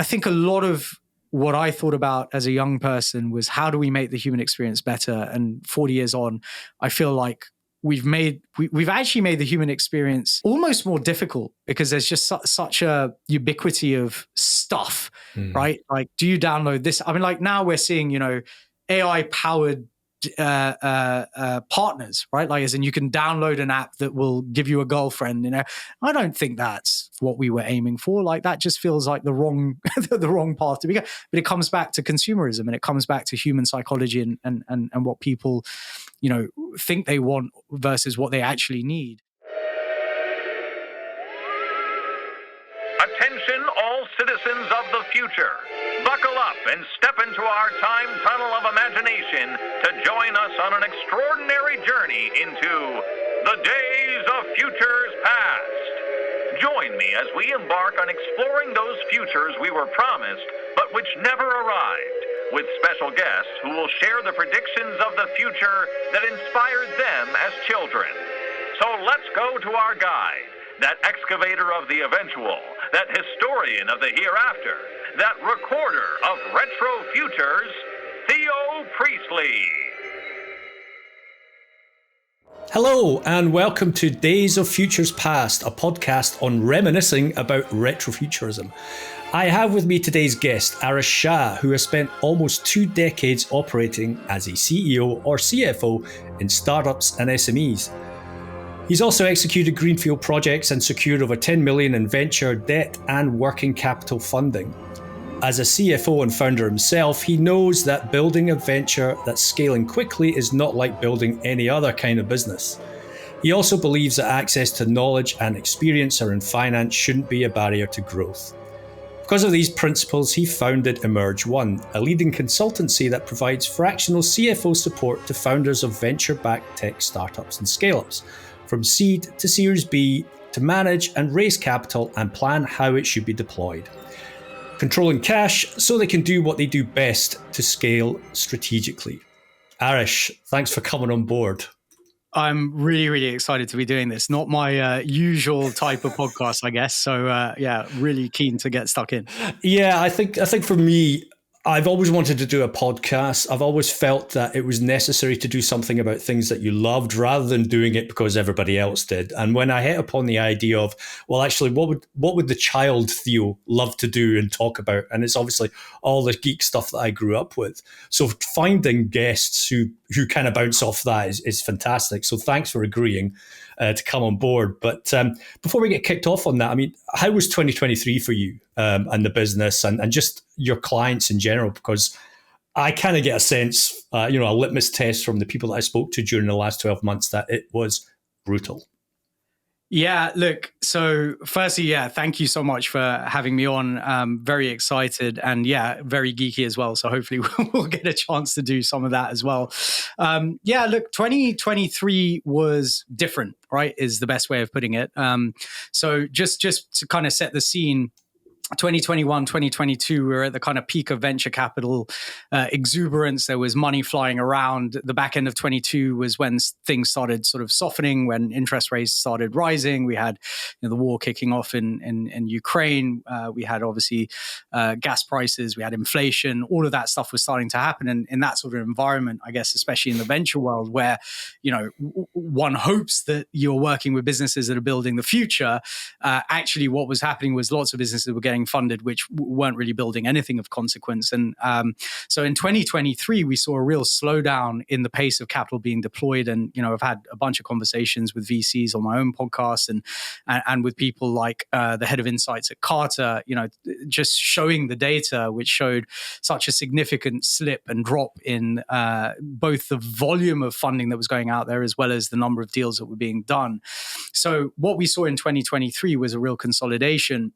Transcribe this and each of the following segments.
I think a lot of what I thought about as a young person was how do we make the human experience better? And 40 years on, I feel like we've actually made the human experience almost more difficult because there's just such a ubiquity of stuff, right? Like, do you download this? I mean, like now we're seeing, AI powered partners, right? Like, as in you can download an app that will give you a girlfriend. I don't think that's what we were aiming for. Like, that just feels like the wrong the wrong path to be. But it comes back to consumerism, and it comes back to human psychology and what people, think they want versus what they actually need. Attention, all citizens of the future. Buckle up and step into our time tunnel of imagination to join us on an extraordinary journey into the days of futures past. Join me as we embark on exploring those futures we were promised, but which never arrived, with special guests who will share the predictions of the future that inspired them as children. So let's go to our guide, that excavator of the eventual, that historian of the hereafter, that recorder of retro futures, Theo Priestley. Hello and welcome to Days of Futures Past, a podcast on reminiscing about retrofuturism. I have with me today's guest, Aarish Shah, who has spent almost 2 decades operating as a CEO or CFO in startups and SMEs. He's also executed greenfield projects and secured over 10 million in venture, debt and working capital funding. As a CFO and founder himself, he knows that building a venture that's scaling quickly is not like building any other kind of business. He also believes that access to knowledge and experience in finance shouldn't be a barrier to growth. Because of these principles, he founded Emerge One, a leading consultancy that provides fractional CFO support to founders of venture-backed tech startups and scale-ups, from seed to Series B, to manage and raise capital and plan how it should be deployed. Controlling cash so they can do what they do best to scale strategically. Arish, thanks for coming on board. I'm really, really excited to be doing this. Not my usual type of podcast, I guess. So really keen to get stuck in. Yeah, I think for me, I've always wanted to do a podcast. I've always felt that it was necessary to do something about things that you loved rather than doing it because everybody else did. And when I hit upon the idea of, well, actually, what would the child Theo love to do and talk about? And it's obviously all the geek stuff that I grew up with. So finding guests who kind of bounce off that is fantastic. So thanks for agreeing to come on board. But before we get kicked off on that, I mean, how was 2023 for you and the business and just your clients in general? Because I kind of get a sense, a litmus test from the people that I spoke to during the last 12 months that it was brutal. Yeah, look, so firstly, thank you so much for having me on. Very excited and very geeky as well. So hopefully we'll get a chance to do some of that as well. Look, 2023 was different, right, is the best way of putting it. So just to kind of set the scene, 2021, 2022, we were at the kind of peak of venture capital exuberance. There was money flying around. The back end of 22 was when things started sort of softening, when interest rates started rising. We had the war kicking off in Ukraine. We had obviously gas prices. We had inflation. All of that stuff was starting to happen. And in that sort of environment, I guess, especially in the venture world where, one hopes that you're working with businesses that are building the future, actually what was happening was lots of businesses were getting funded, which weren't really building anything of consequence. And so in 2023, we saw a real slowdown in the pace of capital being deployed. And, I've had a bunch of conversations with VCs on my own podcast and with people like the head of insights at Carter, just showing the data, which showed such a significant slip and drop in both the volume of funding that was going out there, as well as the number of deals that were being done. So what we saw in 2023 was a real consolidation.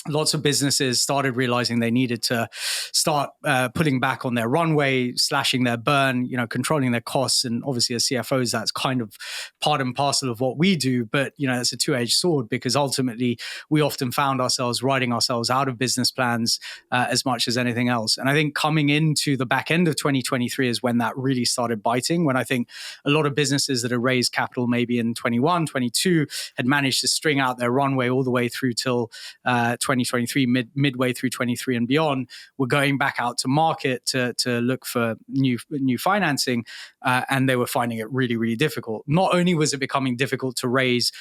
Lots of businesses started realizing they needed to start putting back on their runway, slashing their burn, controlling their costs. And obviously as CFOs, that's kind of part and parcel of what we do. But, it's a two-edged sword because ultimately we often found ourselves writing ourselves out of business plans as much as anything else. And I think coming into the back end of 2023 is when that really started biting, when I think a lot of businesses that had raised capital maybe in 21, 22 had managed to string out their runway all the way through till 23 2023, midway through 23 and beyond, were going back out to market to look for new financing, and they were finding it really, really difficult. Not only was it becoming difficult to raise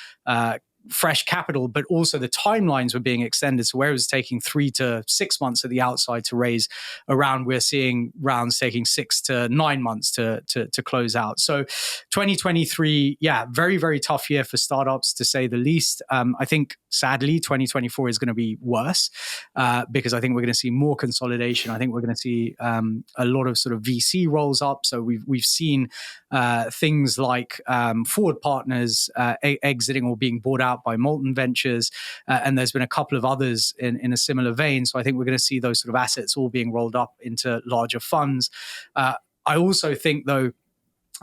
fresh capital, but also the timelines were being extended. So where it was taking 3 to 6 months at the outside to raise a round, we're seeing rounds taking 6 to 9 months to close out. So 2023, very, very tough year for startups, to say the least. I think sadly 2024 is going to be worse because I think we're going to see more consolidation. I think we're going to see a lot of sort of VC rolls up. So we've seen things like Forward Partners exiting or being bought out by Molten Ventures, and there's been a couple of others in a similar vein. So I think we're going to see those sort of assets all being rolled up into larger funds. I also think, though,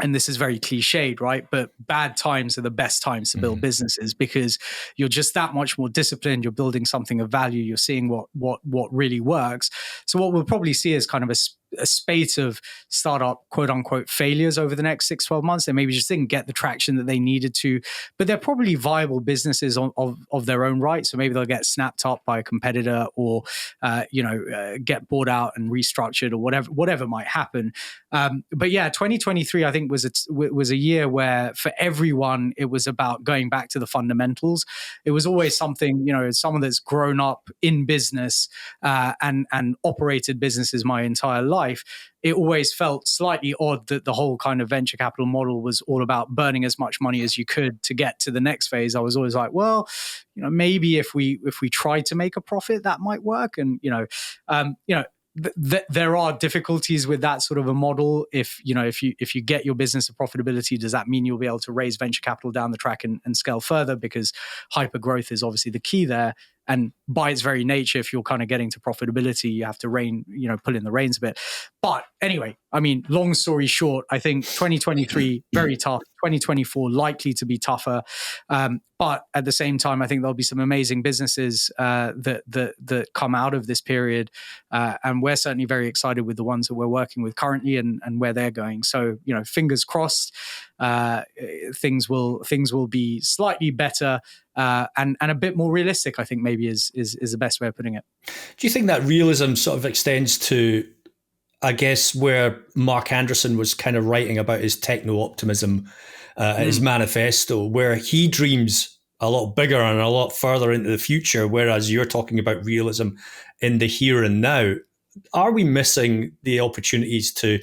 and this is very cliched, right? But bad times are the best times to build businesses, because you're just that much more disciplined. You're building something of value. You're seeing what really works. So what we'll probably see is kind of a spate of startup quote unquote failures over the next 6-12 months. They maybe just didn't get the traction that they needed to, but they're probably viable businesses of their own right. So maybe they'll get snapped up by a competitor, or get bought out and restructured, or whatever might happen. But yeah, 2023 I think was a year where for everyone it was about going back to the fundamentals. It was always something, someone that's grown up in business and operated businesses my entire life. It always felt slightly odd that the whole kind of venture capital model was all about burning as much money as you could to get to the next phase. I was always like, well, maybe if we tried to make a profit, that might work. And there are difficulties with that sort of a model. If you get your business to profitability, does that mean you'll be able to raise venture capital down the track and scale further? Because hyper growth is obviously the key there. And by its very nature, if you're kind of getting to profitability, you have to pull in the reins a bit. But anyway, I mean, long story short, I think 2023, very tough. 2024, likely to be tougher. But at the same time, I think there'll be some amazing businesses that come out of this period. And we're certainly very excited with the ones that we're working with currently and where they're going. So, fingers crossed, things will be slightly better and a bit more realistic, I think maybe is the best way of putting it. Do you think that realism sort of extends to, I guess, where Mark Anderson was kind of writing about his techno-optimism, his manifesto, where he dreams a lot bigger and a lot further into the future, whereas you're talking about realism in the here and now? Are we missing the opportunities to,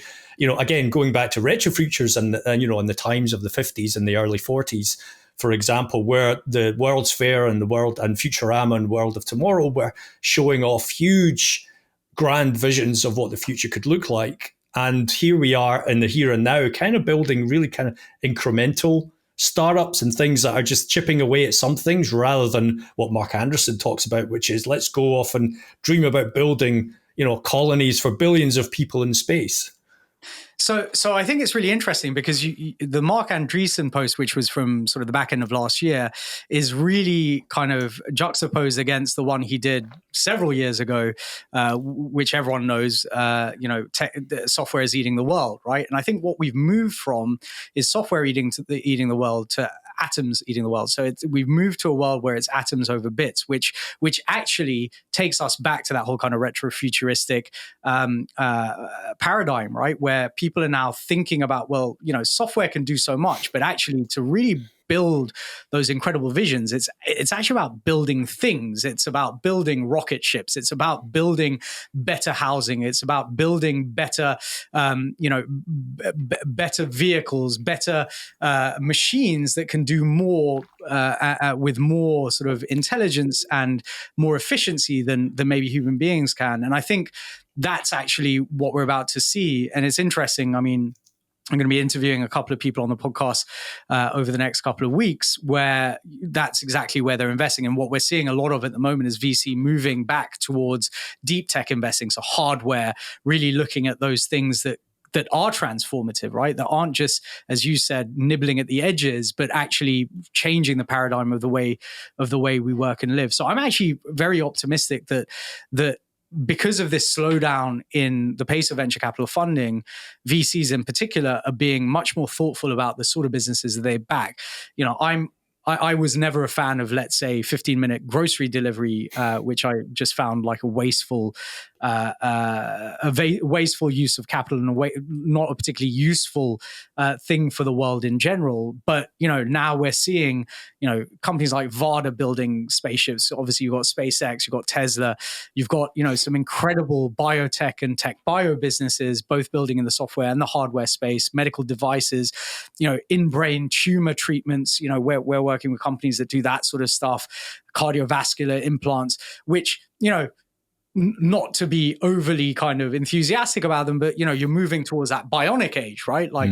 again, going back to retrofutures and in the times of the 50s and the early 40s, for example, where the World's Fair and the World and Futurama and World of Tomorrow were showing off huge, grand visions of what the future could look like. And here we are in the here and now, kind of building really kind of incremental startups and things that are just chipping away at some things, rather than what Mark Anderson talks about, which is let's go off and dream about building, colonies for billions of people in space. So I think it's really interesting because the Mark Andreessen post, which was from sort of the back end of last year, is really kind of juxtaposed against the one he did several years ago, which everyone knows, software is eating the world, right? And I think what we've moved from is software eating the world to atoms eating the world. So we've moved to a world where it's atoms over bits, which actually takes us back to that whole kind of retro-futuristic paradigm, right? Where people are now thinking about, well, software can do so much, but actually to really build those incredible visions, it's actually about building things. It's about building rocket ships. It's about building better housing. It's about building better, better vehicles, better machines that can do more with more sort of intelligence and more efficiency than maybe human beings can. And I think that's actually what we're about to see. And it's interesting. I mean, I'm going to be interviewing a couple of people on the podcast over the next couple of weeks where that's exactly where they're investing. And what we're seeing a lot of at the moment is VC moving back towards deep tech investing. So hardware, really looking at those things that are transformative, right? That aren't just, as you said, nibbling at the edges, but actually changing the paradigm of the way we work and live. So I'm actually very optimistic that because of this slowdown in the pace of venture capital funding, VCs in particular are being much more thoughtful about the sort of businesses that they back. I'm I was never a fan of, let's say, 15-minute grocery delivery, which I just found like a wasteful use of capital and not a particularly useful thing for the world in general. But, now we're seeing, companies like Varda building spaceships. Obviously, you've got SpaceX, you've got Tesla, you've got, some incredible biotech and tech bio businesses, both building in the software and the hardware space, medical devices, in-brain tumor treatments. We're working with companies that do that sort of stuff, cardiovascular implants, which, not to be overly kind of enthusiastic about them, but you're moving towards that bionic age, right? Like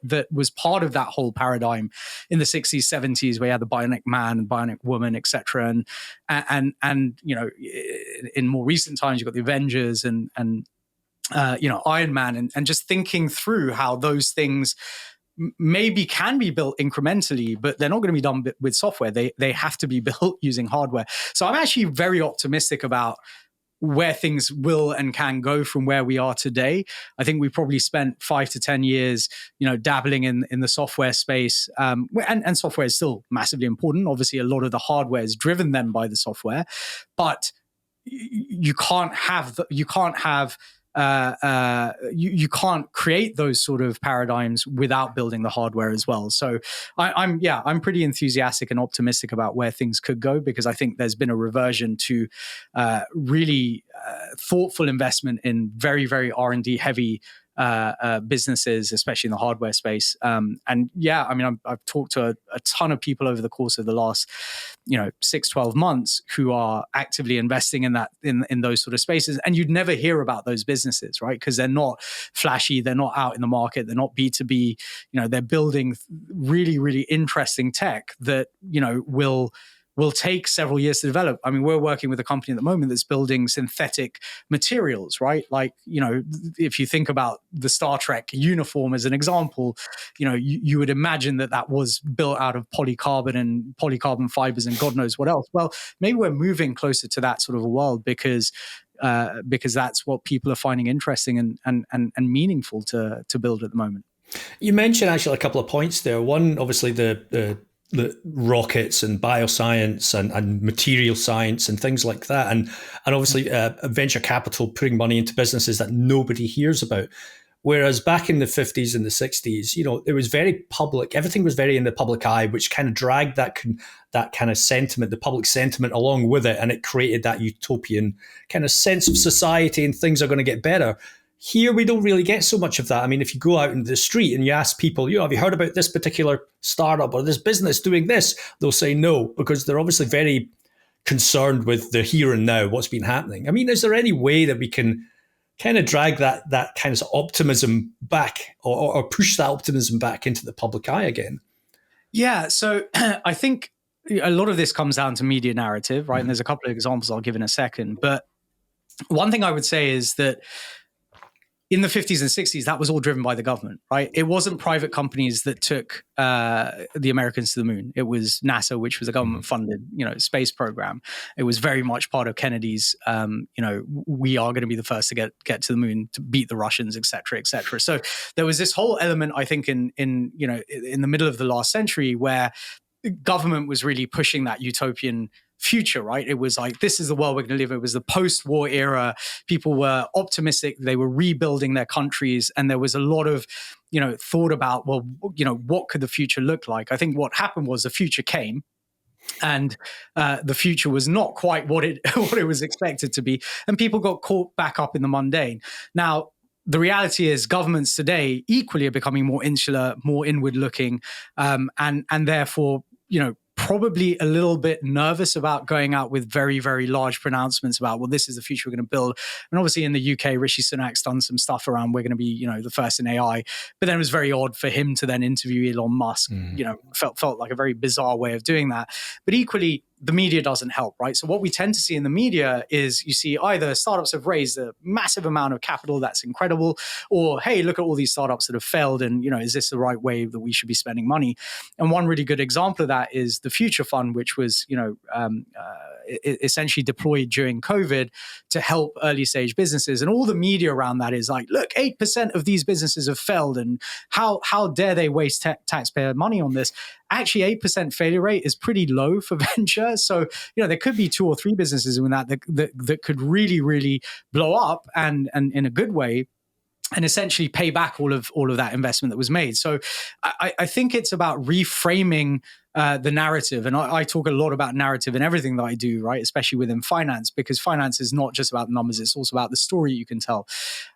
that was part of that whole paradigm in the 60s, 70s, where you had the bionic man and bionic woman, etc. And in more recent times, you've got the Avengers and Iron Man, and just thinking through how those things maybe can be built incrementally, but they're not going to be done with software. They have to be built using hardware. So I'm actually very optimistic about where things will and can go from where we are today. I think we probably spent 5 to 10 years, dabbling in the software space, and software is still massively important. Obviously, a lot of the hardware is driven then by the software, but you can't create those sort of paradigms without building the hardware as well. So I'm pretty enthusiastic and optimistic about where things could go, because I think there's been a reversion to really thoughtful investment in very, very R&D heavy businesses, especially in the hardware space. I've talked to a ton of people over the course of the last 6-12 months who are actively investing in that in those sort of spaces, and you'd never hear about those businesses, right? Because they're not flashy, they're not out in the market, they're not B2B. They're building really, really interesting tech that will take several years to develop. I mean, we're working with a company at the moment that's building synthetic materials, right? Like, if you think about the Star Trek uniform as an example, you would imagine that was built out of polycarbon fibers and God knows what else. Well, maybe we're moving closer to that sort of a world because that's what people are finding interesting and meaningful to build at the moment. You mentioned actually a couple of points there. One, obviously the rockets and bioscience and material science and things like that. And obviously venture capital putting money into businesses that nobody hears about. Whereas back in the 50s and the 60s, it was very public. Everything was very in the public eye, which kind of dragged that kind of sentiment, the public sentiment along with it. And it created that utopian kind of sense of society and things are going to get better. Here, we don't really get so much of that. I mean, if you go out in the street and you ask people, have you heard about this particular startup or this business doing this? They'll say no, because they're obviously very concerned with the here and now, what's been happening. I mean, is there any way that we can kind of drag that kind of optimism back or push that optimism back into the public eye again? Yeah, so I think a lot of this comes down to media narrative, right? And there's a couple of examples I'll give in a second. But one thing I would say is that in the 50s and 60s, that was all driven by the government, right? It wasn't private companies that took the Americans to the moon. It was NASA, which was a government-funded, space program. It was very much part of Kennedy's, we are going to be the first to get to the moon, to beat the Russians, et cetera, et cetera. So there was this whole element, I think, in the middle of the last century where government was really pushing that utopian future, right? It was like, this is the world we're going to live in. It was the post-war era. People were optimistic. They were rebuilding their countries. And there was a lot of, thought about, well, what could the future look like? I think what happened was the future came, and the future was not quite what it was expected to be. And people got caught back up in the mundane. Now, the reality is governments today equally are becoming more insular, more inward looking, and therefore, probably a little bit nervous about going out with very, very large pronouncements about, well, this is the future we're going to build. And obviously in the UK, Rishi Sunak's done some stuff around, we're going to be, the first in AI. But then it was very odd for him to then interview Elon Musk, felt like a very bizarre way of doing that. But equally, the media doesn't help, right? So what we tend to see in the media is you see either startups have raised a massive amount of capital that's incredible, or, hey, look at all these startups that have failed, and, is this the right way that we should be spending money? And one really good example of that is the Future Fund, which was, essentially deployed during COVID to help early stage businesses. And all the media around that is like, look, 8% of these businesses have failed, and how dare they waste taxpayer money on this? actually 8% failure rate is pretty low for venture. So, there could be 2 or 3 businesses in that could really, really blow up and in a good way, and essentially pay back all of that investment that was made. So I think it's about reframing the narrative. And I talk a lot about narrative in everything that I do, right? Especially within finance, because finance is not just about the numbers, it's also about the story you can tell.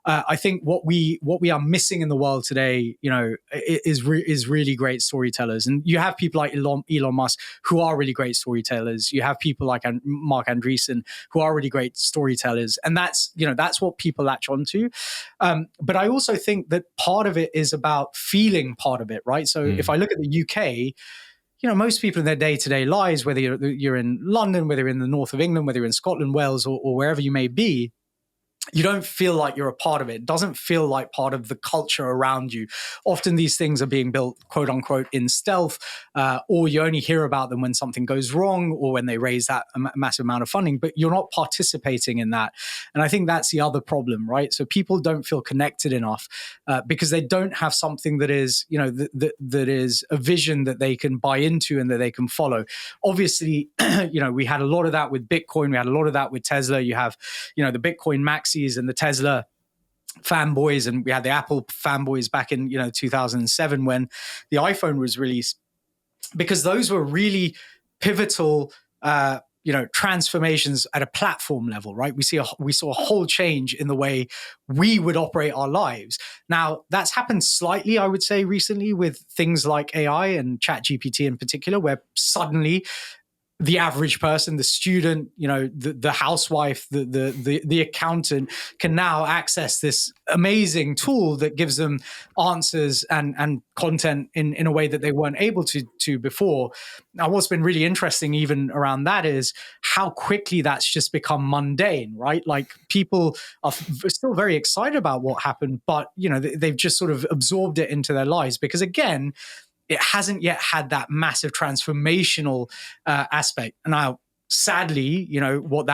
I think what we are missing in the world today, is really great storytellers. And you have people like Elon Musk who are really great storytellers. You have people like Mark Andreessen who are really great storytellers. And that's what people latch onto. But I also think that part of it is about feeling part of it, right? So if I look at the UK, most people in their day-to-day lives, whether you're in London, whether you're in the north of England, whether you're in Scotland, Wales, or wherever you may be, you don't feel like you're a part of it. It doesn't feel like part of the culture around you. Often these things are being built, quote unquote, in stealth, or you only hear about them when something goes wrong or when they raise that massive amount of funding, but you're not participating in that. And I think that's the other problem, right? So people don't feel connected enough because they don't have something that is, that is a vision that they can buy into and that they can follow. Obviously, we had a lot of that with Bitcoin. We had a lot of that with Tesla. You have, the Bitcoin maxis and the Tesla fanboys, and we had the Apple fanboys back in 2007 when the iPhone was released, because those were really pivotal transformations at a platform level, right? We saw a whole change in the way we would operate our lives. Now, that's happened slightly, I would say, recently with things like AI and ChatGPT in particular, where suddenly the average person, the student, the housewife, the accountant can now access this amazing tool that gives them answers and content in a way that they weren't able to before. Now, what's been really interesting even around that is how quickly that's just become mundane, right? Like people are still very excited about what happened, but they've just sort of absorbed it into their lives because, again, it hasn't yet had that massive transformational aspect. And now, sadly, when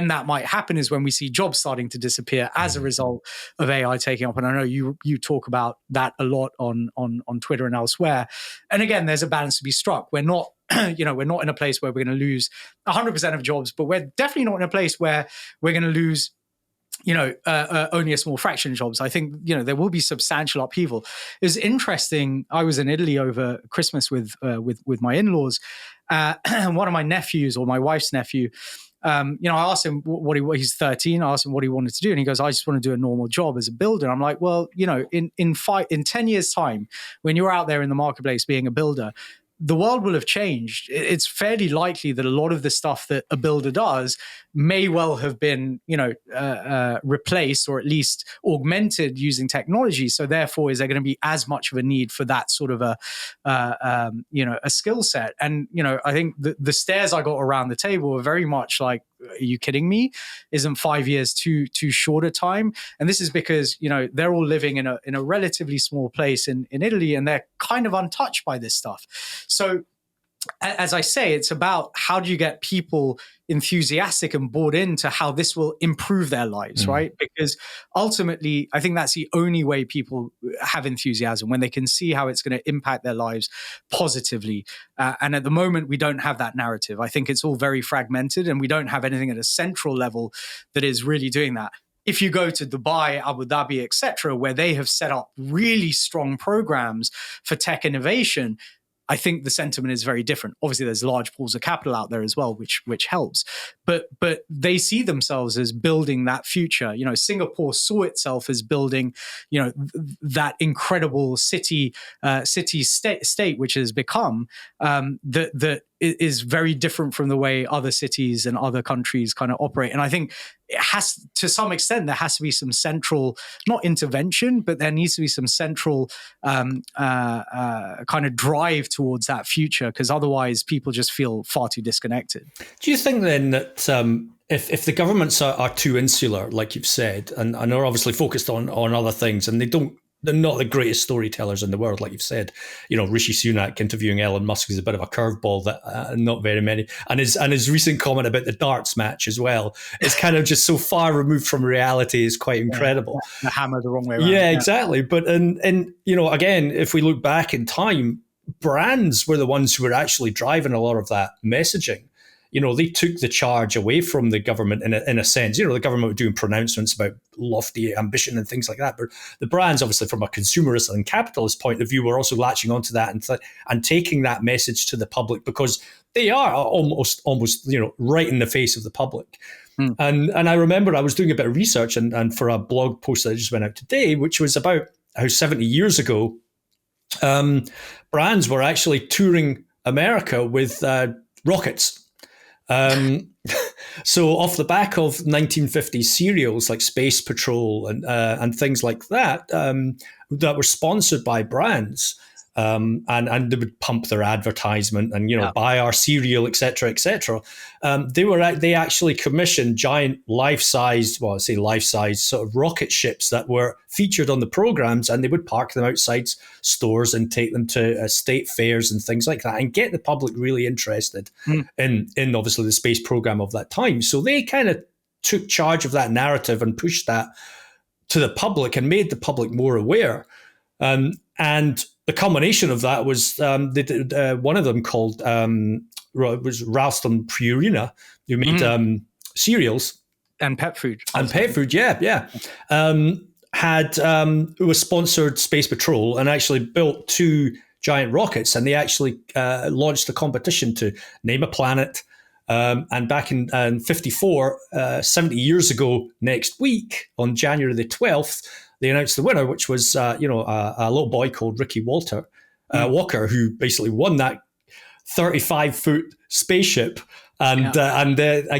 that might happen is when we see jobs starting to disappear as a result of AI taking up. And I know you talk about that a lot on Twitter and elsewhere. And again, there's a balance to be struck. We're not, we're not in a place where we're going to lose 100% of jobs, but we're definitely not in a place where we're going to lose only a small fraction of jobs. I think, there will be substantial upheaval. It was interesting. I was in Italy over Christmas with my in-laws. And one of my nephews, or my wife's nephew, I asked him he's 13. I asked him what he wanted to do. And he goes, I just want to do a normal job as a builder. And I'm like, well, in 10 years time, when you're out there in the marketplace being a builder, the world will have changed. It's fairly likely that a lot of the stuff that a builder does may well have been, replaced or at least augmented using technology. So therefore, is there going to be as much of a need for that sort of a skill set? And, I think the stares I got around the table were very much like, are you kidding me? Isn't 5 years too short a time? And this is because, they're all living in a relatively small place in Italy, and they're kind of untouched by this stuff. So as I say, it's about how do you get people enthusiastic and bought into how this will improve their lives, right? Because ultimately, I think that's the only way people have enthusiasm, when they can see how it's going to impact their lives positively. And at the moment, we don't have that narrative. I think it's all very fragmented, and we don't have anything at a central level that is really doing that. If you go to Dubai, Abu Dhabi, etc., where they have set up really strong programs for tech innovation, I think the sentiment is very different. Obviously, there's large pools of capital out there as well, which helps. But they see themselves as building that future. Singapore saw itself as building, that incredible city state, which has become that is very different from the way other cities and other countries kind of operate. And I think it has, to some extent, there has to be some central, not intervention, but there needs to be some central kind of drive towards that future, because otherwise people just feel far too disconnected. Do you think then that if the governments are too insular, like you've said, and are obviously focused on other things, and they're not the greatest storytellers in the world, like you've said. Rishi Sunak interviewing Elon Musk is a bit of a curveball that not very many. And his recent comment about the darts match as well is kind of just so far removed from reality is quite incredible. The hammer the wrong way around. Yeah, exactly. But and again, if we look back in time, brands were the ones who were actually driving a lot of that messaging. They took the charge away from the government in a sense. The government were doing pronouncements about lofty ambition and things like that. But the brands, obviously, from a consumerist and capitalist point of view, were also latching onto that and taking that message to the public, because they are almost right in the face of the public. And I remember I was doing a bit of research and for a blog post that just went out today, which was about how 70 years ago, brands were actually touring America with rockets. So off the back of 1950s serials like Space Patrol and things like that, that were sponsored by brands, and they would pump their advertisement and buy our cereal, etc., etc. They actually commissioned giant life-size sort of rocket ships that were featured on the programs, and they would park them outside stores and take them to state fairs and things like that, and get the public really interested in obviously the space program of that time. So they kind of took charge of that narrative and pushed that to the public and made the public more aware. And the culmination of that was one of them called was Ralston Purina, who made cereals and pet food. And pet food, yeah. Was sponsored Space Patrol and actually built 2 giant rockets, and they actually launched a competition to name a planet. And back in 54, 70 years ago next week, on January the 12th, they announced the winner, which was a little boy called Ricky Walker, who basically won that 35-foot spaceship and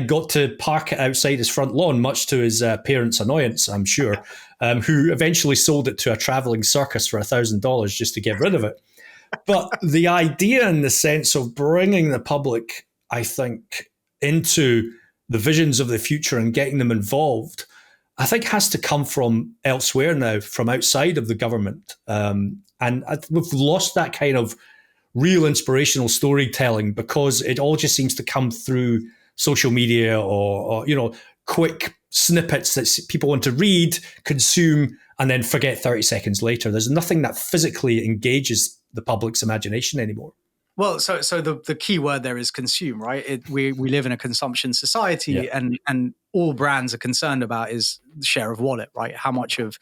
got to park it outside his front lawn, much to his parents' annoyance, I'm sure, who eventually sold it to a traveling circus for $1,000 just to get rid of it. But the idea in the sense of bringing the public, I think, into the visions of the future and getting them involved, I think has to come from elsewhere now, from outside of the government. And we've lost that kind of real inspirational storytelling because it all just seems to come through social media or quick snippets that people want to read, consume, and then forget 30 seconds later. There's nothing that physically engages the public's imagination anymore. Well, so the key word there is consume, right? We live in a consumption society, and all brands are concerned about is the share of wallet, right? How much of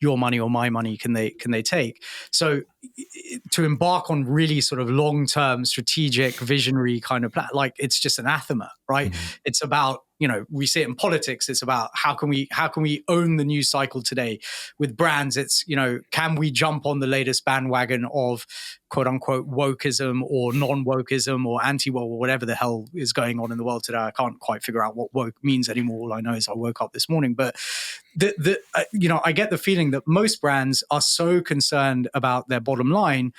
your money or my money can they take? So to embark on really sort of long-term, strategic, visionary kind of plan, like it's just anathema, right? Mm-hmm. It's about, we see it in politics. It's about how can we own the news cycle today? With brands, it's, can we jump on the latest bandwagon of quote unquote wokeism or non-wokeism or anti-woke or whatever the hell is going on in the world today? I can't quite figure out what woke means anymore. All I know is I woke up this morning, but I get the feeling that most brands are so concerned about their bottom line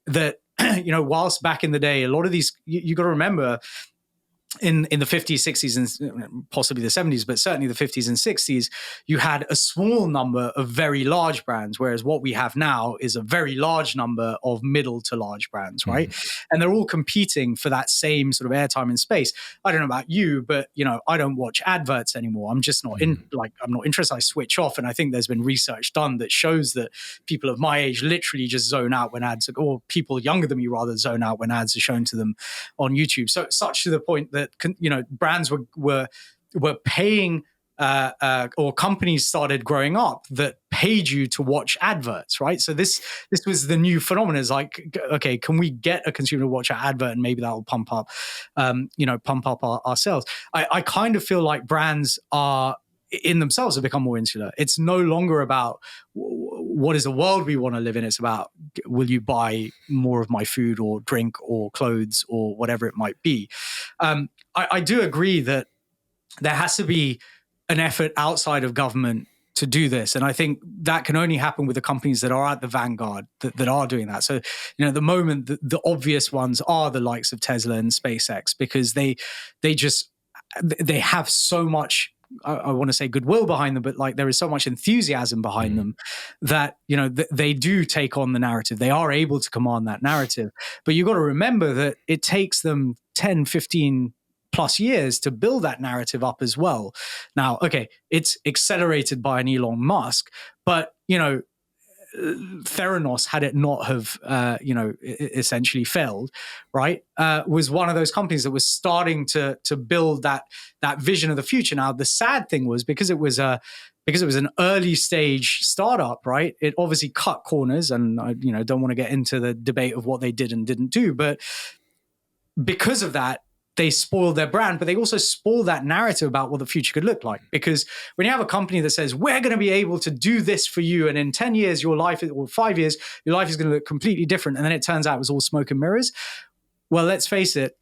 that, whilst back in the day, a lot of these, you got to remember, in the 50s, 60s, and possibly the 70s, but certainly the 50s and 60s, you had a small number of very large brands, whereas what we have now is a very large number of middle to large brands, right? Mm-hmm. And they're all competing for that same sort of airtime and space. I don't know about you, but, I don't watch adverts anymore. I'm just not I'm not interested. I switch off. And I think there's been research done that shows that people of my age literally just zone out when ads, or people younger than me rather, zone out when ads are shown to them on YouTube. So such to the point that brands were paying, or companies started growing up that paid you to watch adverts, right? So this was the new phenomenon. Is like, okay, can we get a consumer to watch our advert and maybe that will pump up our sales? I kind of feel like brands are in themselves have become more insular. It's no longer about what is the world we want to live in. It's about, will you buy more of my food or drink or clothes or whatever it might be? I do agree that there has to be an effort outside of government to do this. And I think that can only happen with the companies that are at the vanguard that are doing that. So, at the moment, the obvious ones are the likes of Tesla and SpaceX, because they have so much, I want to say goodwill behind them, but like there is so much enthusiasm behind them that, they do take on the narrative. They are able to command that narrative. But you've got to remember that it takes them 10, 15 plus years to build that narrative up as well. Now, okay, it's accelerated by an Elon Musk, but, Theranos, had it not have, essentially failed, right, was one of those companies that was starting to build that vision of the future. Now, the sad thing was because it was an early stage startup, right? It obviously cut corners, and I, don't want to get into the debate of what they did and didn't do, but because of that, they spoiled their brand, but they also spoiled that narrative about what the future could look like. Because when you have a company that says, we're going to be able to do this for you, and in 10 years, your life, or 5 years, your life is going to look completely different. And then it turns out it was all smoke and mirrors. Well, let's face it,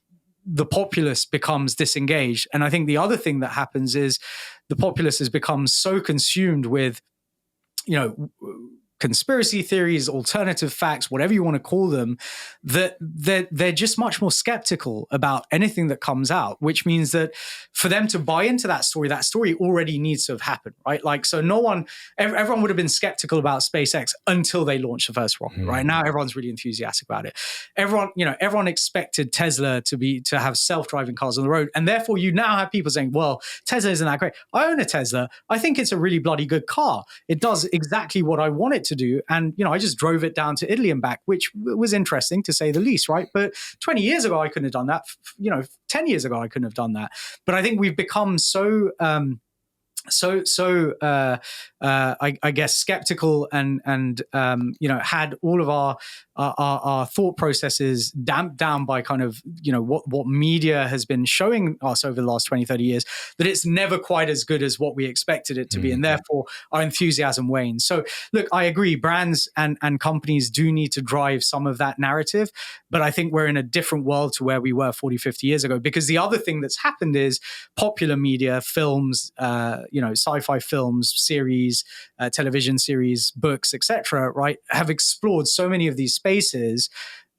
the populace becomes disengaged. And I think the other thing that happens is the populace has become so consumed with, conspiracy theories, alternative facts, whatever you want to call them, that they're just much more skeptical about anything that comes out, which means that for them to buy into that story already needs to have happened, right? Like, so everyone would have been skeptical about SpaceX until they launched the first rocket, right? Now everyone's really enthusiastic about it. Everyone expected Tesla to have self-driving cars on the road. And therefore you now have people saying, well, Tesla isn't that great. I own a Tesla. I think it's a really bloody good car. It does exactly what I want it to do. And, I just drove it down to Italy and back, which was interesting to say the least, right? But 20 years ago, I couldn't have done that. 10 years ago, I couldn't have done that. But I think we've become I guess skeptical and had all of our thought processes damped down by kind of what media has been showing us over the last 20-30 years, that it's never quite as good as what we expected it to be, and therefore our enthusiasm wanes. So look, I agree, brands and companies do need to drive some of that narrative, but I think we're in a different world to where we were 40-50 years ago, because the other thing that's happened is popular media, films, sci-fi films, series, television series, books, etc., right, have explored so many of these spaces,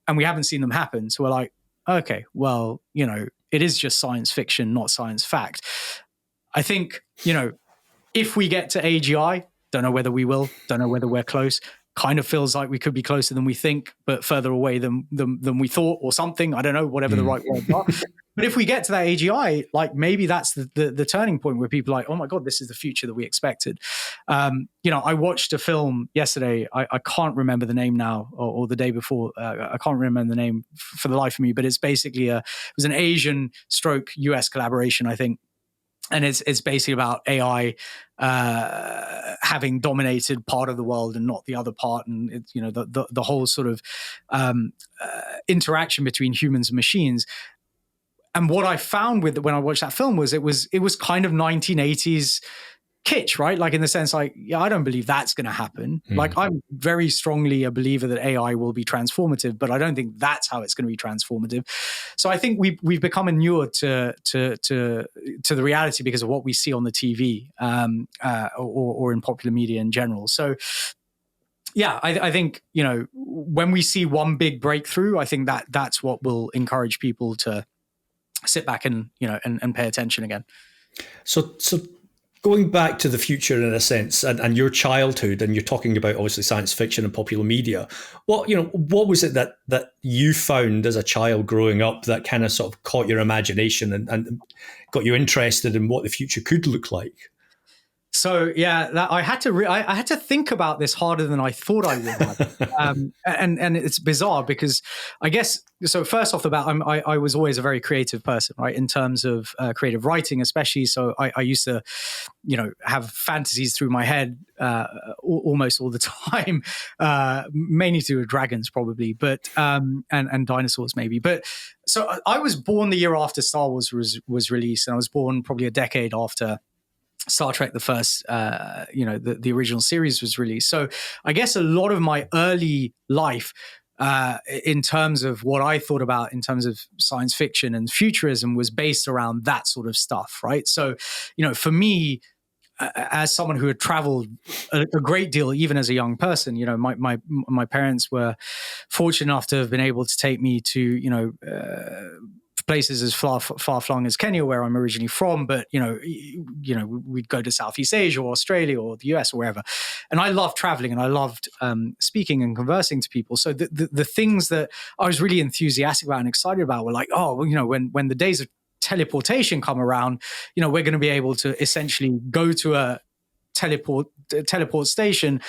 and we haven't seen them happen. So we're like, okay, well, it is just science fiction, not science fact. I think, if we get to AGI, don't know whether we will, don't know whether we're close. Kind of feels like we could be closer than we think, but further away than we thought, or something. I don't know, whatever the right words are. But if we get to that AGI, like maybe that's the turning point where people are like, oh my God, this is the future that we expected. I watched a film yesterday. I can't remember the name now, or the day before. I can't remember the name for the life of me, but it's basically it was an Asian stroke US collaboration, I think. And it's basically about AI having dominated part of the world and not the other part, and it's, the whole sort of interaction between humans and machines. And what I found when I watched that film was it was kind of 1980s kitsch, right? Like, in the sense, like, I don't believe that's going to happen. Like, I'm very strongly a believer that AI will be transformative, but I don't think that's how it's going to be transformative. So I think we've become inured to the reality because of what we see on the TV or in popular media in general. So yeah, I think, when we see one big breakthrough, I think that's what will encourage people to sit back and pay attention again. So going back to the future in a sense, and your childhood, and you're talking about obviously science fiction and popular media. What was it that you found as a child growing up that kind of sort of caught your imagination and got you interested in what the future could look like? So yeah, I had to think about this harder than I thought I would have, and it's bizarre because I guess, so first off the bat, I was always a very creative person, right, in terms of creative writing, especially. So I used to, have fantasies through my head almost all the time, mainly to do with dragons probably, but and dinosaurs maybe. But so I was born the year after Star Wars was released, and I was born probably a decade after Star Trek, the first, the original series was released. So I guess a lot of my early life, in terms of what I thought about in terms of science fiction and futurism, was based around that sort of stuff, right? So, for me, as someone who had traveled a great deal, even as a young person, my parents were fortunate enough to have been able to take me to, places as far-flung as Kenya, where I'm originally from, but we'd go to Southeast Asia or Australia or the US or wherever. And I loved traveling, and I loved speaking and conversing to people. So the things that I was really enthusiastic about and excited about were like, when the days of teleportation come around, we're going to be able to essentially go to a teleport station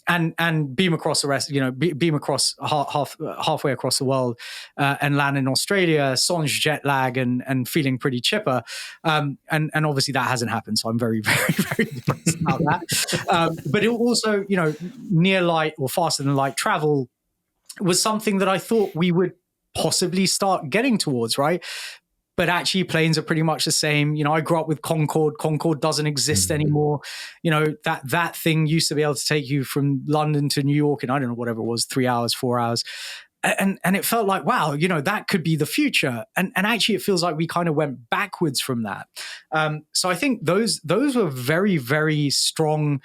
and beam across the rest, beam across halfway across the world and land in Australia, sans jet lag and feeling pretty chipper. And obviously that hasn't happened. So I'm very, very, very depressed about that. But it also, near light or faster than light travel was something that I thought we would possibly start getting towards, right? But actually planes are pretty much the same. I grew up with Concorde. Concorde doesn't exist anymore. That thing used to be able to take you from London to New York in, I don't know, whatever it was, 3 hours, 4 hours. And it felt like, wow, that could be the future. And actually it feels like we kind of went backwards from that. So I think those were very, very strong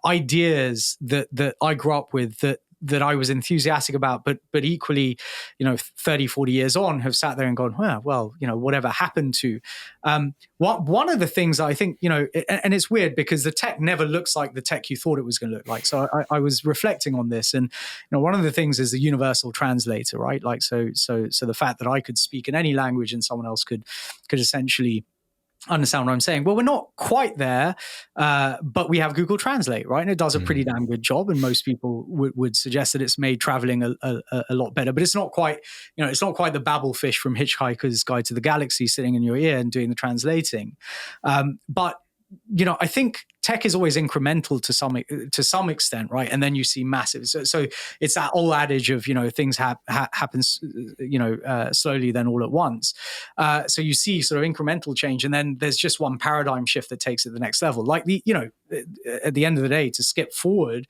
ideas that I grew up with that I was enthusiastic about, but equally, 30, 40 years on have sat there and gone, well, whatever happened to. One of the things I think, and it's weird because the tech never looks like the tech you thought it was going to look like. So I was reflecting on this, and one of the things is the universal translator, right? Like, so the fact that I could speak in any language and someone else could essentially understand what I'm saying. Well, we're not quite there, but we have Google Translate, right? And it does a pretty damn good job. And most people would suggest that it's made traveling a lot better. But it's not quite, it's not quite the babble fish from Hitchhiker's Guide to the Galaxy sitting in your ear and doing the translating. But I think tech is always incremental to some extent, right? And then you see massive. So it's that old adage of things happen slowly, then all at once. So you see sort of incremental change, and then there's just one paradigm shift that takes it to the next level. Like at the end of the day, to skip forward.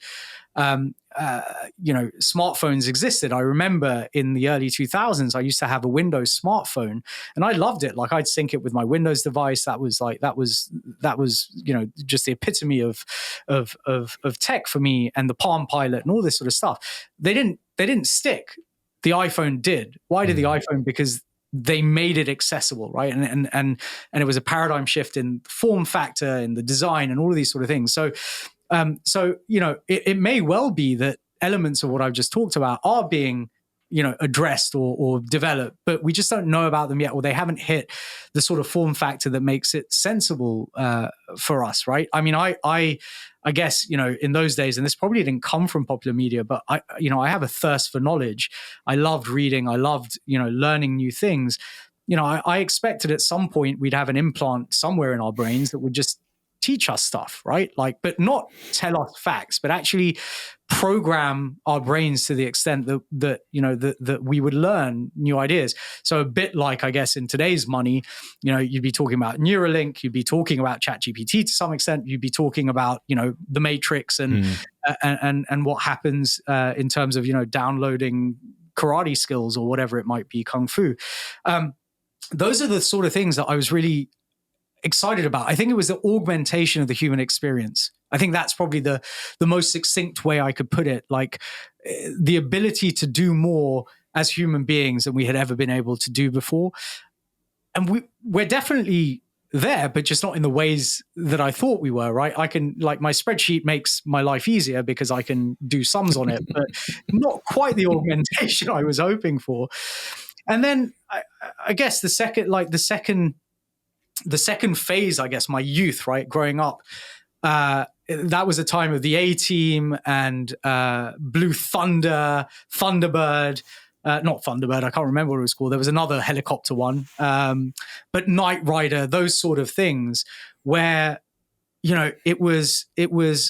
Smartphones existed. I remember in the early 2000s, I used to have a Windows smartphone, and I loved it. Like, I'd sync it with my Windows device. That was just the epitome of tech for me, and the Palm Pilot and all this sort of stuff. They didn't stick. The iPhone did. Why did the iPhone? Because they made it accessible, right? And it was a paradigm shift in form factor, in the design, and all of these sort of things. So it may well be that elements of what I've just talked about are being, addressed or developed, but we just don't know about them yet, or they haven't hit the sort of form factor that makes it sensible for us, right? I mean, I guess, in those days, and this probably didn't come from popular media, but I have a thirst for knowledge. I loved reading. I loved, learning new things. I expected at some point we'd have an implant somewhere in our brains that would just teach us stuff, right? Like, but not tell us facts, but actually program our brains to the extent that we would learn new ideas. So a bit like, I guess, in today's money, you'd be talking about Neuralink, you'd be talking about ChatGPT to some extent, you'd be talking about, the Matrix and what happens in terms of, downloading karate skills or whatever it might be, kung fu. Those are the sort of things that I was really excited about. I think it was the augmentation of the human experience. I think that's probably the most succinct way I could put it. Like, the ability to do more as human beings than we had ever been able to do before. And we're definitely there, but just not in the ways that I thought we were, right? I can, like, my spreadsheet makes my life easier because I can do sums on it, but not quite the augmentation I was hoping for. And then I guess the second phase, I guess, my youth, right, growing up, that was a time of the A-Team and Blue Thunder, Thunderbird, not Thunderbird, I can't remember what it was called. There was another helicopter one, but Knight Rider, those sort of things where, it was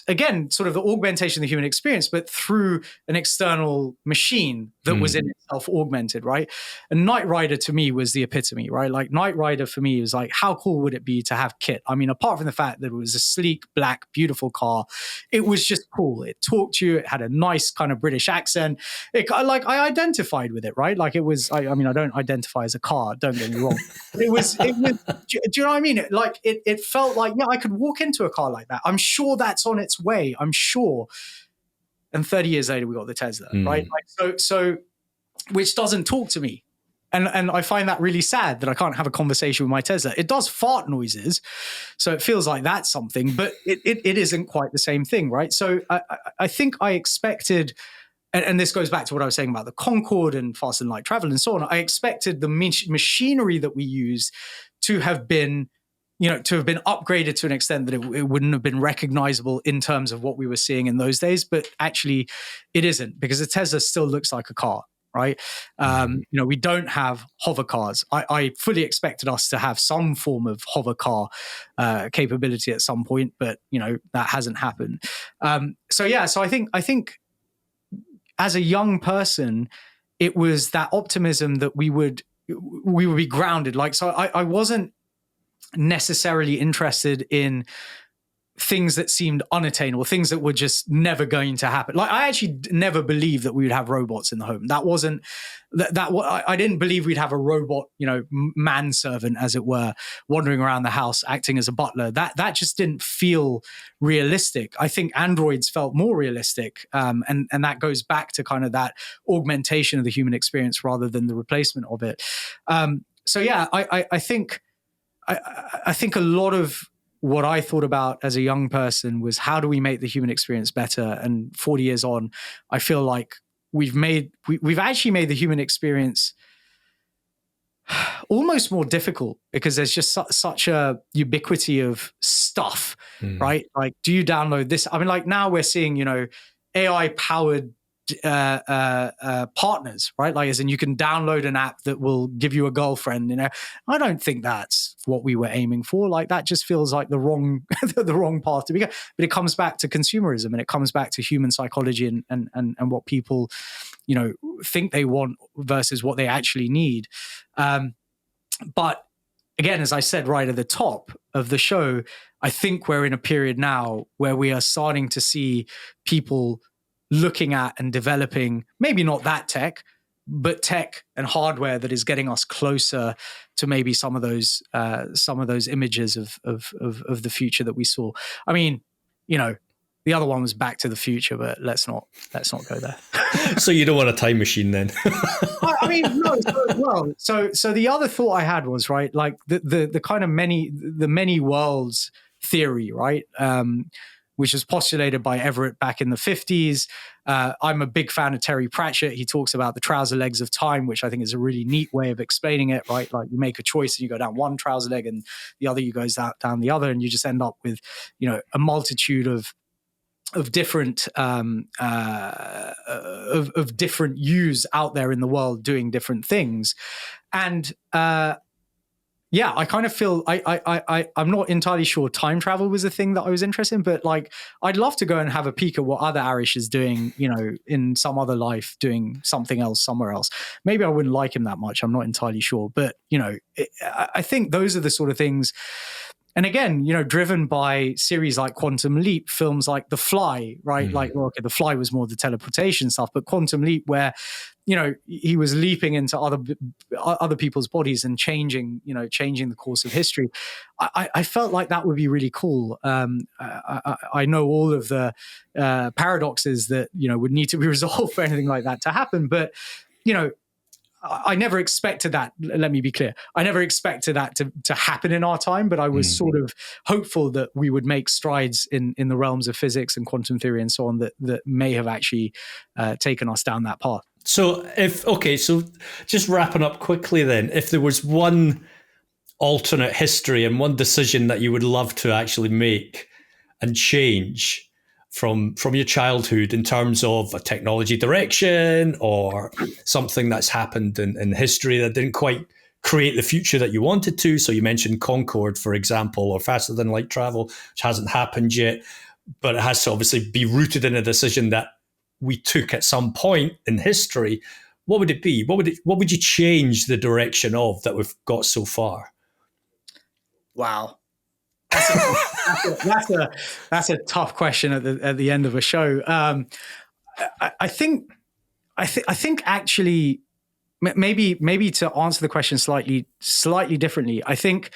again, sort of the augmentation of the human experience, but through an external machine that was in itself augmented, right? And Knight Rider to me was the epitome, right? Like, Knight Rider for me was like, how cool would it be to have kit? I mean, apart from the fact that it was a sleek, black, beautiful car, it was just cool. It talked to you. It had a nice kind of British accent. I identified with it, right? Like, it was, I mean, I don't identify as a car, don't get me wrong. It was do you know what I mean? It felt like, yeah, I could walk into a car like that. I'm sure that's on its way. I'm sure. And 30 years later, we got the Tesla, right? Like, so which doesn't talk to me. And I find that really sad that I can't have a conversation with my Tesla. It does fart noises, so it feels like that's something, but it isn't quite the same thing, right? So I think I expected, and this goes back to what I was saying about the Concorde and fast and light travel and so on. I expected the machinery that we used to have been to have been upgraded to an extent that it wouldn't have been recognizable in terms of what we were seeing in those days. But actually, it isn't, because a Tesla still looks like a car, right? We don't have hover cars. I fully expected us to have some form of hover car capability at some point, but that hasn't happened. So I think as a young person, it was that optimism that we would be grounded. I wasn't necessarily interested in things that seemed unattainable, things that were just never going to happen. I actually never believed that we would have robots in the home. That wasn't I didn't believe we'd have a robot, manservant, as it were, wandering around the house acting as a butler. That just didn't feel realistic. I think androids felt more realistic, and that goes back to kind of that augmentation of the human experience rather than the replacement of it. I think a lot of what I thought about as a young person was, how do we make the human experience better? And 40 years on, I feel like we've actually made the human experience almost more difficult, because there's just such a ubiquity of stuff, right? Like, do you download this? I mean, like, now we're seeing, AI powered partners, right? Like, as in, you can download an app that will give you a girlfriend. I don't think that's what we were aiming for. Like, that just feels like the wrong the wrong path to be going. But it comes back to consumerism, and it comes back to human psychology and what people think they want versus what they actually need. But again, as I said right at the top of the show, I think we're in a period now where we are starting to see people looking at and developing, maybe not that tech, but tech and hardware that is getting us closer to maybe some of those images of the future that we saw. I mean, the other one was Back to the Future, but let's not go there. So you don't want a time machine then? I mean, no. So the other thought I had was, right, like the kind of many worlds theory, right? Which was postulated by Everett back in the 50s. I'm a big fan of Terry Pratchett. He talks about the trouser legs of time, which I think is a really neat way of explaining it, right? Like, you make a choice and you go down one trouser leg and the other, you go down the other, and you just end up with, a multitude of different of different yous out there in the world doing different things. And I kind of feel I'm not entirely sure time travel was a thing that I was interested in, but like, I'd love to go and have a peek at what other Arish is doing, in some other life, doing something else somewhere else. Maybe I wouldn't like him that much. I'm not entirely sure, but I think those are the sort of things. And again, driven by series like Quantum Leap, films like The Fly, right? Like, well, okay, The Fly was more the teleportation stuff, but Quantum Leap, where he was leaping into other people's bodies and changing the course of history. I felt like that would be really cool. I know all of the paradoxes that would need to be resolved for anything like that to happen, but I never expected that. Let me be clear. I never expected that to happen in our time, but I was sort of hopeful that we would make strides in the realms of physics and quantum theory and so on that may have actually taken us down that path. So just wrapping up quickly then, if there was one alternate history and one decision that you would love to actually make and change from your childhood in terms of a technology direction or something that's happened in history that didn't quite create the future that you wanted to. So you mentioned Concorde, for example, or faster than light travel, which hasn't happened yet, but it has to obviously be rooted in a decision that we took at some point in history. What would it be? What would you change the direction of that we've got so far? Wow. That's a tough question at the end of a show. I think actually maybe to answer the question slightly differently. I think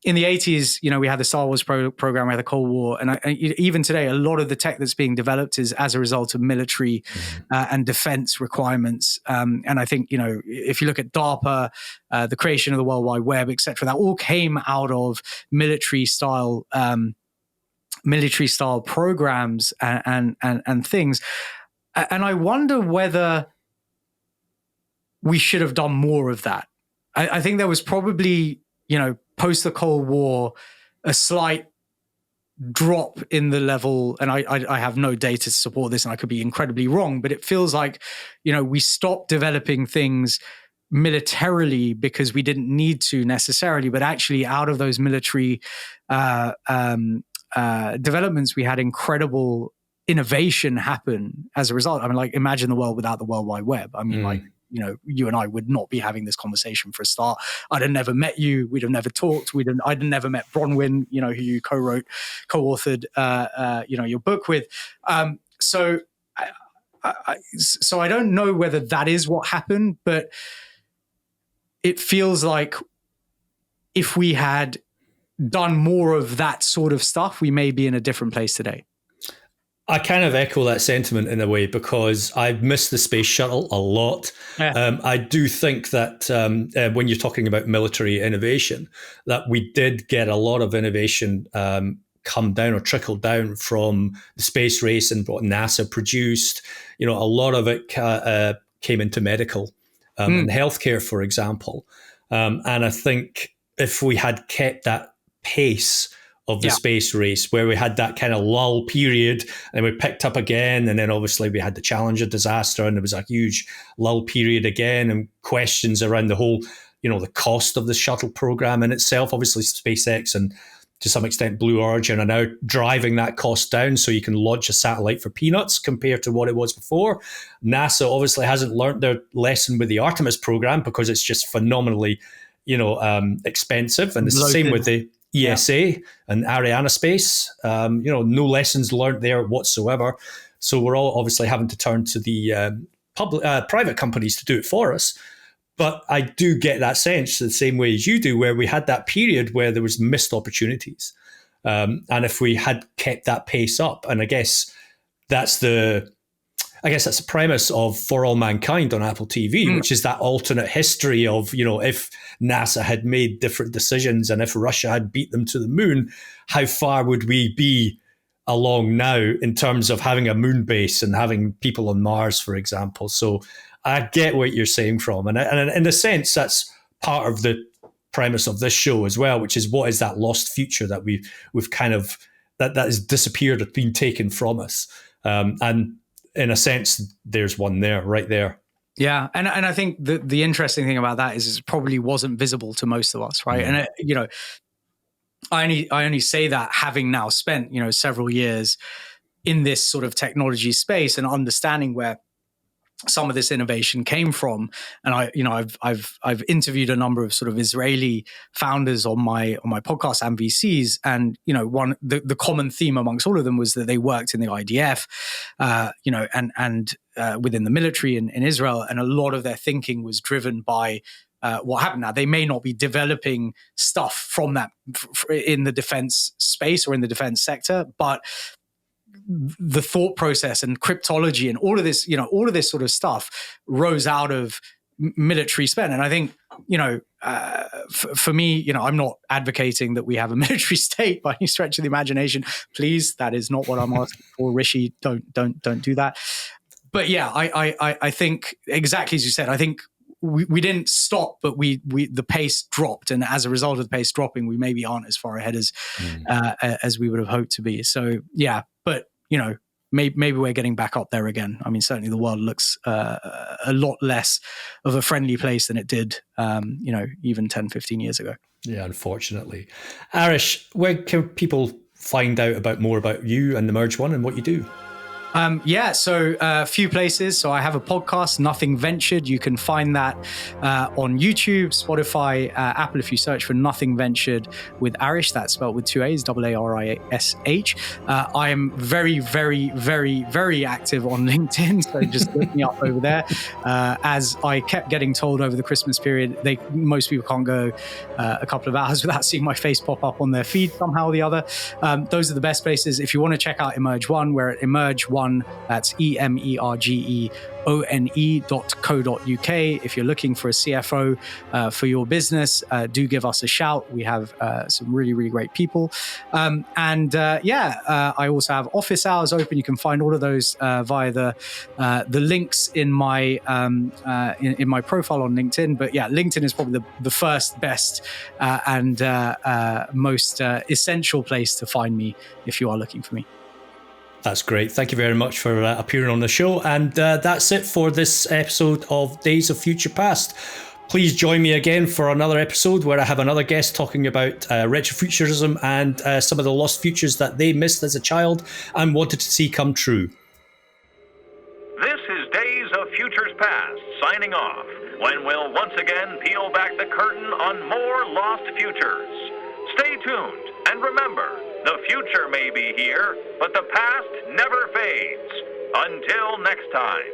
in the 80s, we had the Star Wars program, we had the Cold War, and even today, a lot of the tech that's being developed is as a result of military and defense requirements. And I think, if you look at DARPA, the creation of the World Wide Web, et cetera, that all came out of military style programs and things. And I wonder whether we should have done more of that. I think there was probably, post the Cold War, a slight drop in the level, and I have no data to support this, and I could be incredibly wrong, but it feels like, we stopped developing things militarily because we didn't need to necessarily, but actually out of those military developments, we had incredible innovation happen as a result. I mean, like, imagine the world without the World Wide Web. I mean, like, you and I would not be having this conversation for a start. I'd have never met you. We'd have never talked. I'd never met Bronwyn, who you co-authored, your book with. So I don't know whether that is what happened, but it feels like if we had done more of that sort of stuff, we may be in a different place today. I kind of echo that sentiment in a way, because I've missed the space shuttle a lot. Yeah. I do think that when you're talking about military innovation, that we did get a lot of innovation come down or trickle down from the space race and what NASA produced. A lot of it came into medical and healthcare, for example. And I think if we had kept that pace of the space race, where we had that kind of lull period and we picked up again, and then obviously we had the Challenger disaster and there was a huge lull period again, and questions around the whole, the cost of the shuttle program in itself. Obviously SpaceX and to some extent Blue Origin are now driving that cost down so you can launch a satellite for peanuts compared to what it was before. NASA obviously hasn't learned their lesson with the Artemis program because it's just phenomenally, expensive. And it's the same with the ESA and Arianespace. No lessons learned there whatsoever. So we're all obviously having to turn to the private companies to do it for us. But I do get that sense the same way as you do, where we had that period where there was missed opportunities. And if we had kept that pace up, and I guess that's the premise of For All Mankind on Apple TV, which is that alternate history of, if NASA had made different decisions and if Russia had beat them to the moon, how far would we be along now in terms of having a moon base and having people on Mars, for example? So I get what you're saying from. And in a sense, that's part of the premise of this show as well, which is what is that lost future that we've kind of, that has disappeared or been taken from us. And in a sense, there's one there, right there. Yeah, and I think the interesting thing about that is it probably wasn't visible to most of us, right? And I only say that having now spent several years in this sort of technology space and understanding where some of this innovation came from. And I've interviewed a number of sort of Israeli founders on my podcast and VCs, and the common theme amongst all of them was that they worked in the IDF, and within the military in Israel, and a lot of their thinking was driven by what happened. Now, they may not be developing stuff from that in the defense space or in the defense sector, but the thought process and cryptology and all of this sort of stuff rose out of military spend. And I think, for me, I'm not advocating that we have a military state by any stretch of the imagination. Please, that is not what I'm asking for. Rishi, don't do that. But yeah, I think exactly as you said, I think we didn't stop, but we the pace dropped, and as a result of the pace dropping, we maybe aren't as far ahead as we would have hoped to be. So yeah, but maybe we're getting back up there again. I mean, certainly the world looks a lot less of a friendly place than it did, even 10, 15 years ago. Yeah, unfortunately. Arish, where can people find out more about you and the Merge One and what you do? So a few places. So I have a podcast, Nothing Ventured. You can find that on YouTube, Spotify, Apple. If you search for Nothing Ventured with Arish, that's spelled with 2 A's, Arish. I am very, very, very, very active on LinkedIn. So just look me up over there. As I kept getting told over the Christmas period, most people can't go a couple of hours without seeing my face pop up on their feed somehow or the other. Those are the best places. If you want to check out Emerge One, we're at Emerge One Emergeone, that's EMERGEONE.co.uk. If you're looking for a CFO for your business, do give us a shout. We have some really, really great people. I also have office hours open. You can find all of those via the links in my in my profile on LinkedIn. But yeah, LinkedIn is probably the first, best, and most essential place to find me if you are looking for me. That's great. Thank you very much for appearing on the show. And that's it for this episode of Days of Future Past. Please join me again for another episode where I have another guest talking about retrofuturism and some of the lost futures that they missed as a child and wanted to see come true. This is Days of Futures Past signing off, when we'll once again peel back the curtain on more lost futures. Stay tuned, and remember, the future may be here, but the past never fades. Until next time.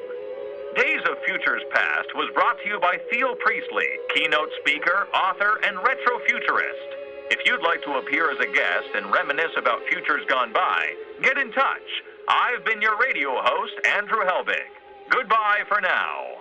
Days of Futures Past was brought to you by Theo Priestley, keynote speaker, author, and retrofuturist. If you'd like to appear as a guest and reminisce about futures gone by, get in touch. I've been your radio host, Andrew Helbig. Goodbye for now.